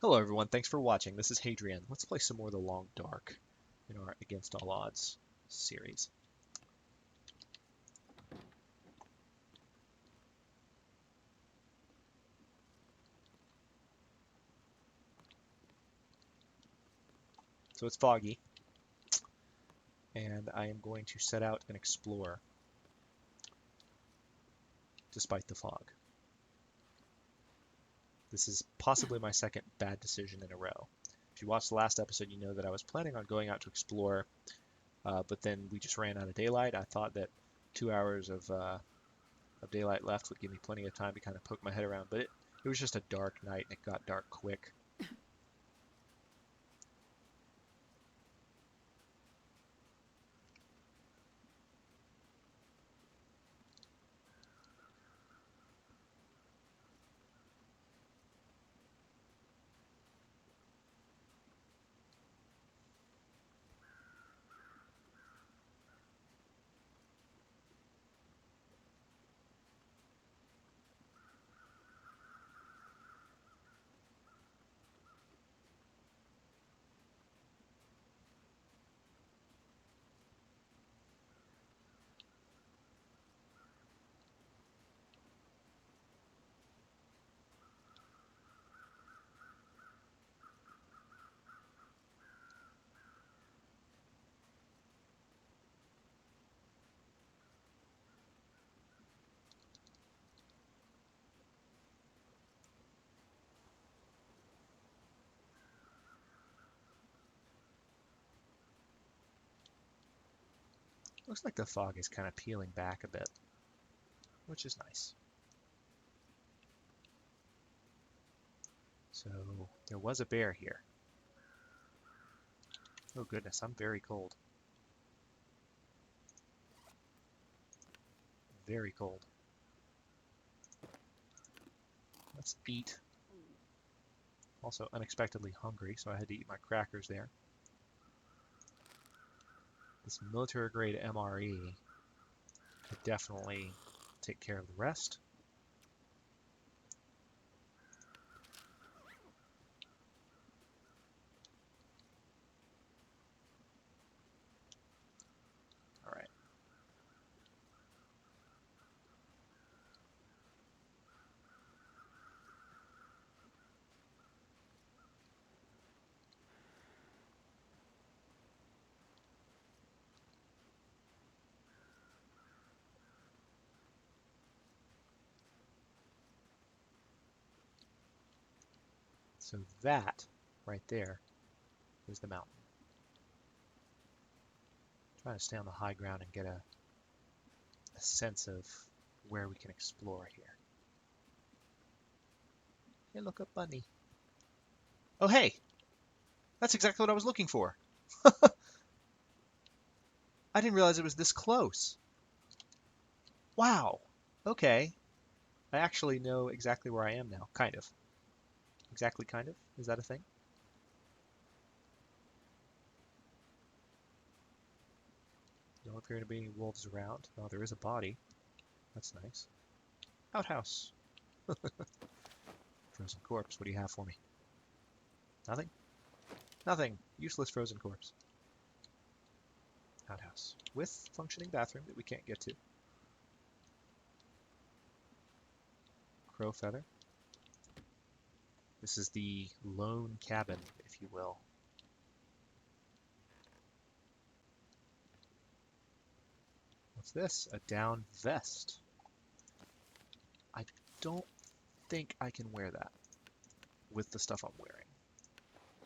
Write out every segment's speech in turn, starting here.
Hello everyone, thanks for watching. This is Hadrian. Let's play some more of the Long Dark in our Against All Odds series. So it's foggy, and I am going to set out and explore despite the fog. This is possibly my second bad decision in a row. If you watched the last episode, you know that I was planning on going out to explore, but then we just ran out of daylight. I thought that 2 hours of daylight left would give me plenty of time to kind of poke my head around, but it was just a dark night and it got dark quick. Looks like the fog is kind of peeling back a bit, which is nice. So there was a bear here. Oh goodness, I'm very cold. Very cold. Let's eat. Also unexpectedly hungry, so I had to eat my crackers there. This military grade MRE could definitely take care of the rest. All right. So that right there is the mountain. Trying to stay on the high ground and get a sense of where we can explore here. Hey, look up, bunny. Oh, hey! That's exactly what I was looking for. I didn't realize it was this close. Wow. Okay. I actually know exactly where I am now. Kind of. Exactly kind of? Is that a thing? Don't appear to be any wolves around. Oh, there is a body. That's nice. Outhouse. Frozen corpse. What do you have for me? Nothing? Nothing. Useless frozen corpse. Outhouse. With functioning bathroom that we can't get to. Crow feather. This is the lone cabin, if you will. What's this? A down vest. I don't think I can wear that with the stuff I'm wearing.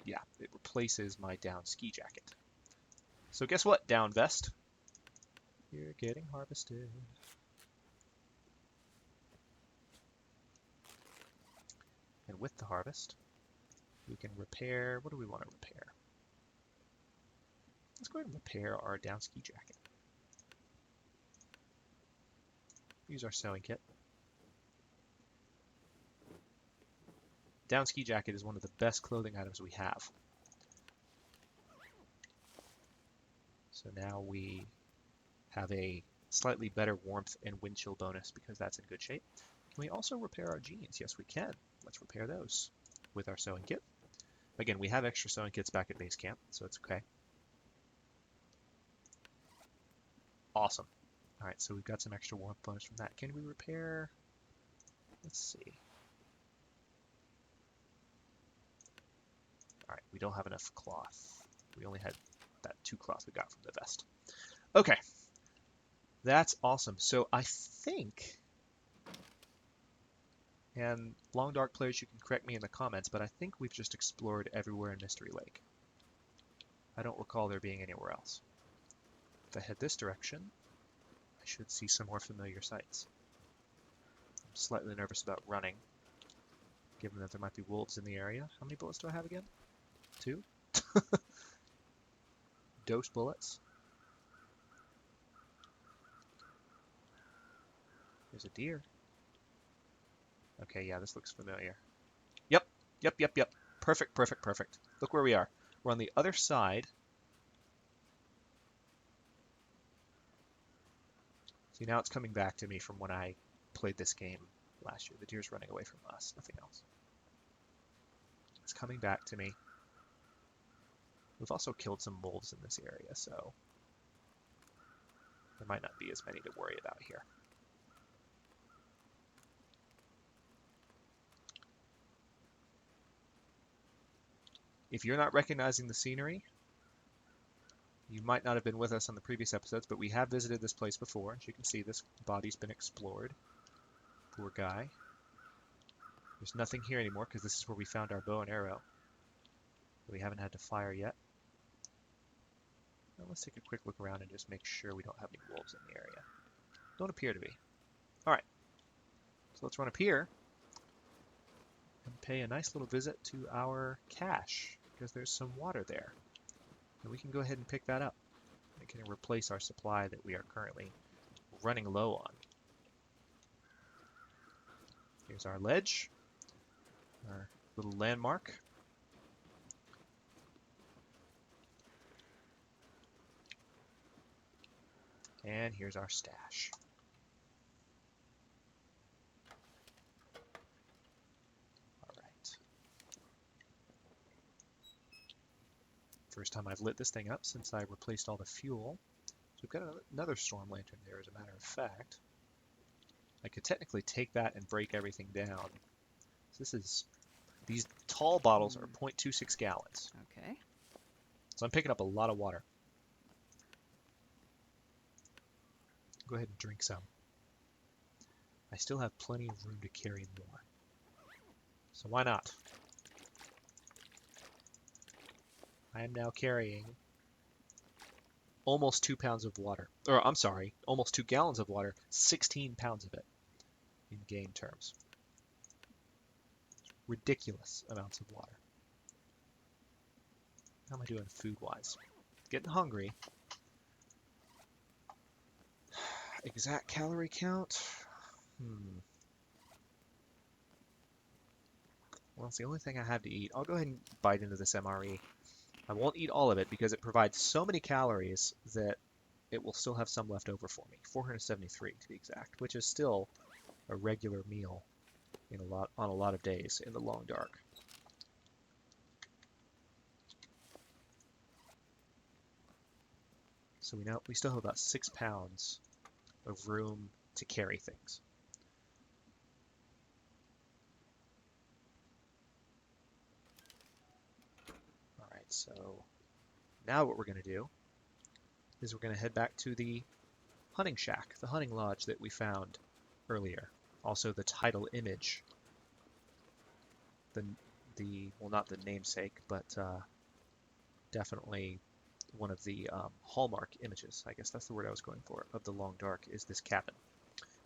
Yeah, it replaces my down ski jacket. So guess what, down vest? You're getting harvested. And with the harvest, we can repair. What do we want to repair? Let's go ahead and repair our down ski jacket. Use our sewing kit. Down ski jacket is one of the best clothing items we have. So now we have a slightly better warmth and wind chill bonus because that's in good shape. Can we also repair our jeans? Yes, we can. Let's repair those with our sewing kit. Again, we have extra sewing kits back at base camp, so it's okay. Awesome. All right, so we've got some extra warmth bonus from that. Can we repair? Let's see. All right, we don't have enough cloth. We only had that 2 cloth we got from the vest. Okay, that's awesome. So I think, and Long Dark players, you can correct me in the comments, but I think we've just explored everywhere in Mystery Lake. I don't recall there being anywhere else. If I head this direction, I should see some more familiar sights. I'm slightly nervous about running, given that there might be wolves in the area. How many bullets do I have again? 2? Dose bullets. There's a deer. Okay, yeah, this looks familiar. Yep. Perfect. Look where we are. We're on the other side. See, now it's coming back to me from when I played this game last year. The deer's running away from us, nothing else. It's coming back to me. We've also killed some wolves in this area, so there might not be as many to worry about here. If you're not recognizing the scenery, you might not have been with us on the previous episodes, but we have visited this place before. As you can see, this body's been explored. Poor guy. There's nothing here anymore because this is where we found our bow and arrow. We haven't had to fire yet. Now let's take a quick look around and just make sure we don't have any wolves in the area. Don't appear to be. Alright. So let's run up here and pay a nice little visit to our cache, because there's some water there. And we can go ahead and pick that up. It can replace our supply that we are currently running low on. Here's our ledge, our little landmark. And here's our stash. First time I've lit this thing up since I replaced all the fuel. So we've got another storm lantern there, as a matter of fact. I could technically take that and break everything down. So these tall bottles are 0.26 gallons. Okay. So I'm picking up a lot of water. Go ahead and drink some. I still have plenty of room to carry more. So why not? I am now carrying almost 2 pounds of water. Or, I'm sorry, almost 2 gallons of water, 16 pounds of it in game terms. Ridiculous amounts of water. How am I doing food-wise? Getting hungry. Exact calorie count? Well, it's the only thing I have to eat. I'll go ahead and bite into this MRE. I won't eat all of it because it provides so many calories that it will still have some left over for me. 473 to be exact, which is still a regular meal on a lot of days in the Long Dark. So we still have about 6 pounds of room to carry things. Alright, so now what we're going to do is we're going to head back to the hunting shack, the hunting lodge that we found earlier. Also the title image. Well, not the namesake, but definitely one of the hallmark images, I guess that's the word I was going for, of the Long Dark is this cabin.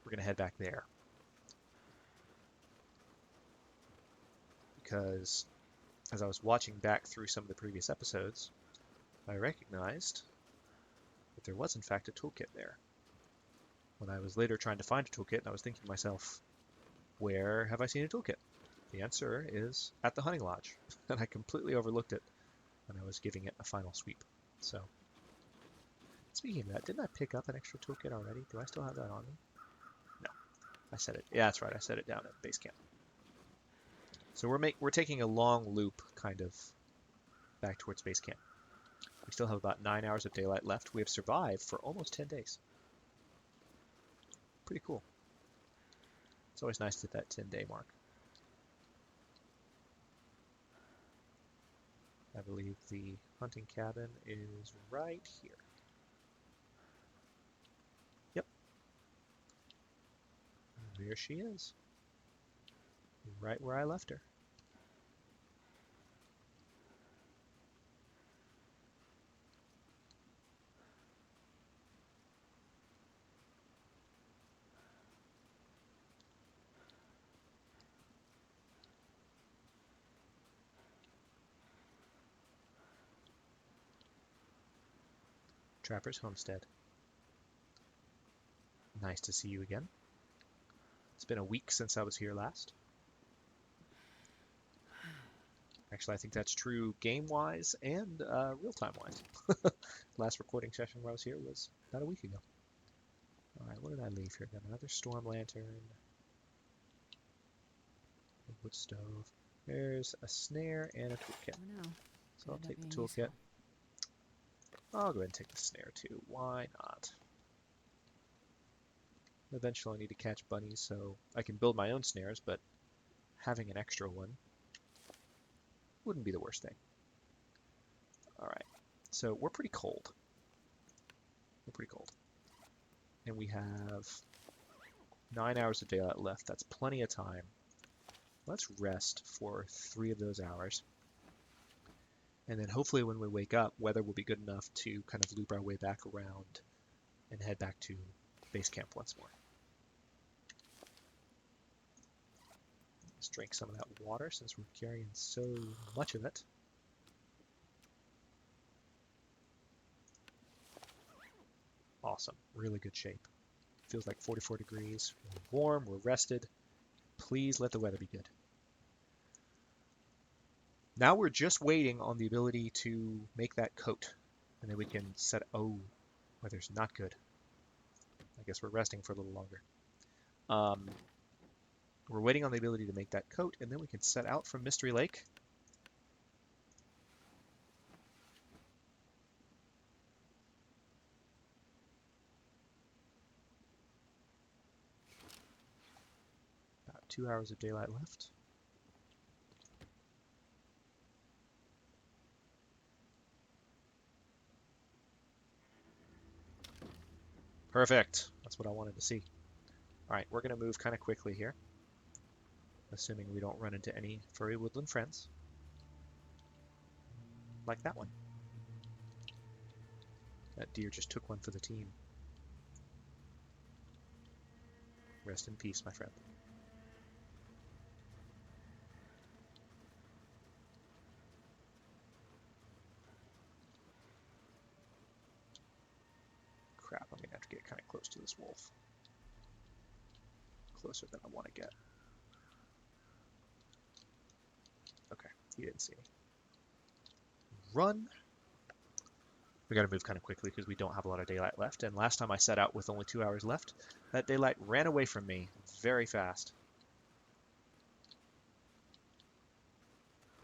We're going to head back there. Because as I was watching back through some of the previous episodes, I recognized that there was in fact a toolkit there. When I was later trying to find a toolkit, I was thinking to myself, where have I seen a toolkit? The answer is at the hunting lodge, and I completely overlooked it when I was giving it a final sweep. So, speaking of that, didn't I pick up an extra toolkit already? Do I still have that on me? No, I set it. Yeah, that's right. I set it down at base camp. So we're taking a long loop kind of back towards base camp. We still have about 9 hours of daylight left. We have survived for almost 10 days. Pretty cool. It's always nice to hit that 10-day mark. I believe the hunting cabin is right here. Yep. There she is. Right where I left her. Trapper's Homestead. Nice to see you again. It's been a week since I was here last. Actually, I think that's true game-wise and real-time-wise. Last recording session where I was here was about a week ago. All right, what did I leave here? Got another storm lantern. A wood stove. There's a snare and a toolkit. Oh, no. So I'll take the toolkit. I'll go ahead and take the snare too. Why not? Eventually I need to catch bunnies, so I can build my own snares, but having an extra one wouldn't be the worst thing. Alright, so we're pretty cold. We're pretty cold. And we have 9 hours of daylight left. That's plenty of time. Let's rest for 3 of those hours. And then hopefully when we wake up, weather will be good enough to kind of loop our way back around and head back to base camp once more. Let's drink some of that water since we're carrying so much of it. Awesome, really good shape. Feels like 44 degrees. We're warm, we're rested. Please let the weather be good. Now we're just waiting on the ability to make that coat. And then we can set... Oh, weather's not good. I guess we're resting for a little longer. We're waiting on the ability to make that coat, and then we can set out from Mystery Lake. About 2 hours of daylight left. Perfect. That's what I wanted to see. All right, we're going to move kind of quickly here, assuming we don't run into any furry woodland friends. Like that one. That deer just took one for the team. Rest in peace, my friend. Crap, I'm going to have to get kind of close to this wolf. Closer than I want to get. Okay, he didn't see me. Run! We got to move kind of quickly because we don't have a lot of daylight left. And last time I set out with only 2 hours left, that daylight ran away from me very fast.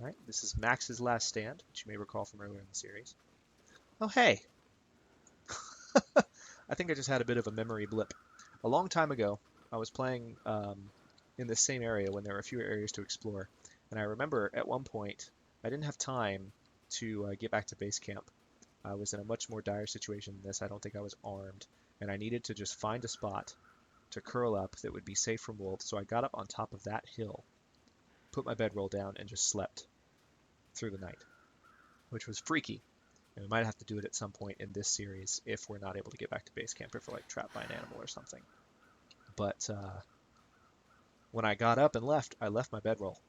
All right, this is Max's last stand, which you may recall from earlier in the series. Oh, hey! I think I just had a bit of a memory blip. A long time ago, I was playing in this same area when there were a few areas to explore. And I remember at one point, I didn't have time to get back to base camp. I was in a much more dire situation than this. I don't think I was armed. And I needed to just find a spot to curl up that would be safe from wolves. So I got up on top of that hill, put my bedroll down, and just slept through the night, which was freaky. And we might have to do it at some point in this series if we're not able to get back to base camp, if we're like trapped by an animal or something. But when I got up and left, I left my bedroll.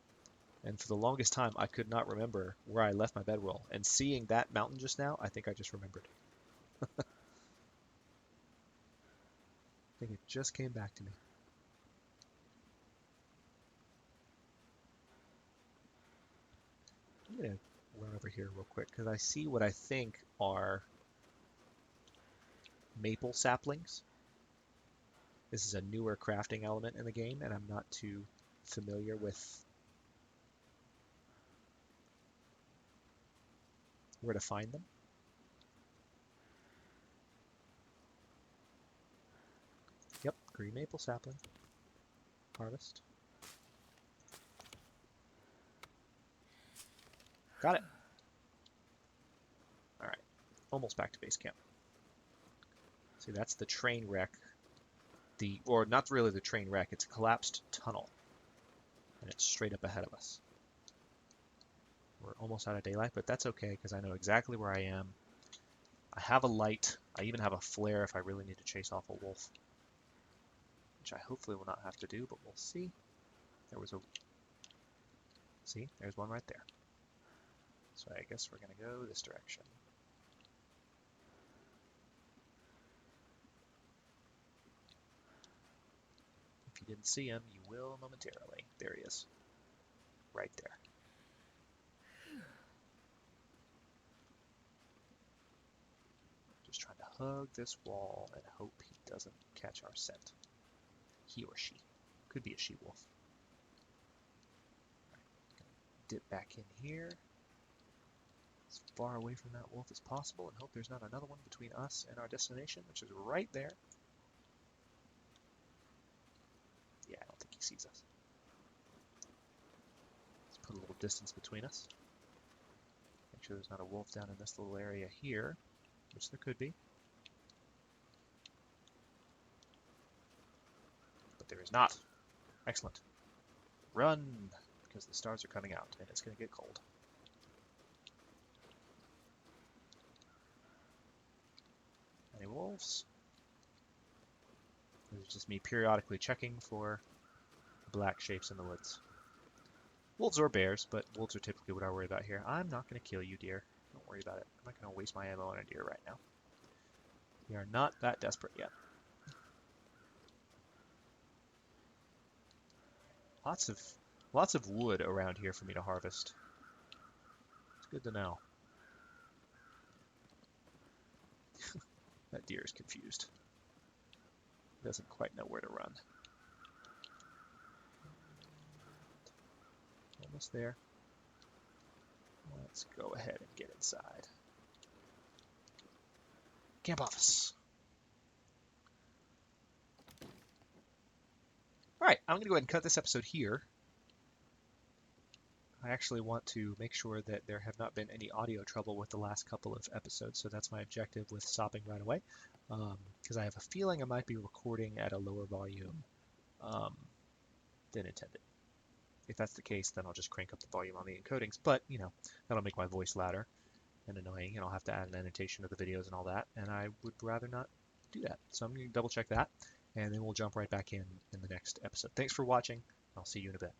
And for the longest time, I could not remember where I left my bedroll. And seeing that mountain just now, I think I just remembered. I think it just came back to me. I'm going to run over here real quick because I see what I think are maple saplings. This is a newer crafting element in the game, and I'm not too familiar with where to find them. Yep, green maple sapling. Harvest. Got it. All right, almost back to base camp. See, that's the train wreck. Or not really the train wreck, it's a collapsed tunnel. And it's straight up ahead of us. We're almost out of daylight, but that's okay because I know exactly where I am. I have a light. I even have a flare if I really need to chase off a wolf. Which I hopefully will not have to do, but we'll see. See, there's one right there. So I guess we're going to go this direction. If you didn't see him, you will momentarily. There he is. Right there. Just trying to hug this wall and hope he doesn't catch our scent. He or she. Could be a she-wolf. Dip back in here. As far away from that wolf as possible and hope there's not another one between us and our destination, which is right there. Yeah, I don't think he sees us. Let's put a little distance between us. Make sure there's not a wolf down in this little area here, which there could be. But there is not. Excellent. Run, because the stars are coming out and it's going to get cold. Any wolves? This is just me periodically checking for black shapes in the woods. Wolves or bears, but wolves are typically what I worry about here. I'm not going to kill you, deer. Don't worry about it. I'm not going to waste my ammo on a deer right now. We are not that desperate yet. Lots of wood around here for me to harvest. It's good to know. That deer is confused. Doesn't quite know where to run. Almost there. Let's go ahead and get inside. Camp office. Alright, I'm going to go ahead and cut this episode here. I actually want to make sure that there have not been any audio trouble with the last couple of episodes, so that's my objective with stopping right away, because I have a feeling I might be recording at a lower volume than intended. If that's the case, then I'll just crank up the volume on the encodings, but, you know, that'll make my voice louder and annoying, and I'll have to add an annotation to the videos and all that, and I would rather not do that. So I'm going to double check that, and then we'll jump right back in the next episode. Thanks for watching. I'll see you in a bit.